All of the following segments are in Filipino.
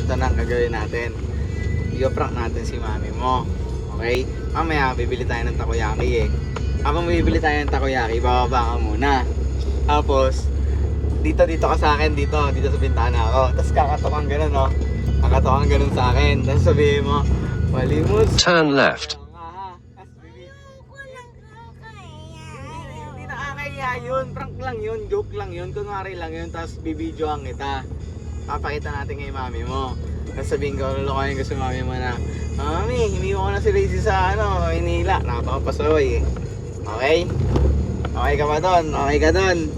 ito na ang gagawin natin. I-prank natin si mami mo. Okay? Mamaya, bibili tayo ng takoyaki eh. Habang bibili tayo ng takoyaki, bababa ka muna. Tapos, dito ka sa akin, dito sa bintana ako. Tapos kakatokan ganun, no? Kakatokan ganun sa akin. Tapos sabihin mo, malimos. Turn left. Hindi nakakaya yun. Prank lang yun, joke lang yun. Kunwari lang yun. Tapos bibidyoan kita. Papakita natin kay mami mo. Tapos sabihin ko, lulukoyin ko sa mami mo na, Mami, hindi ko na si Lazy sa Manila. Nakapapasaway eh. Okay? Okay ka ba doon? Okay ka doon?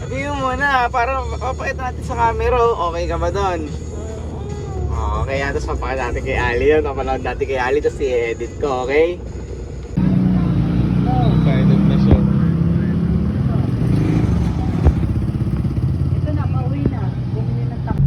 Sabihin mo muna, para papakita natin sa camera. Okay ka ba doon? Okay, tapos papakita natin kay Ali yun. Papanood natin kay Ali, tapos i-edit ko, okay? Excited na siya. Ito na, pauwi na. Bumili ng tak.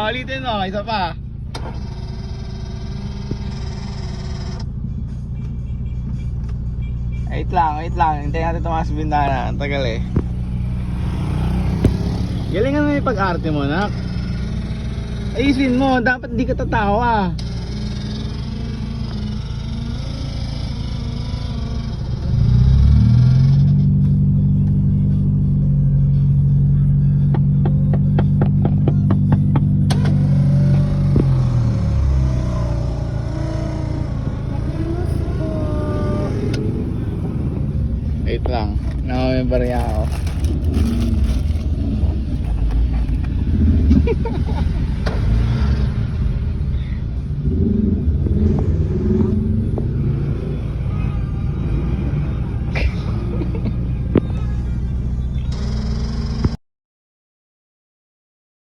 Ulitin mo, isa pa. Wait lang, hintayin natin tumakas bintana, ang tagal eh. Galingan mo yung pag-arte mo, nak. Ayusin mo, dapat di ka tatawa. Wait lang, namember niya ako.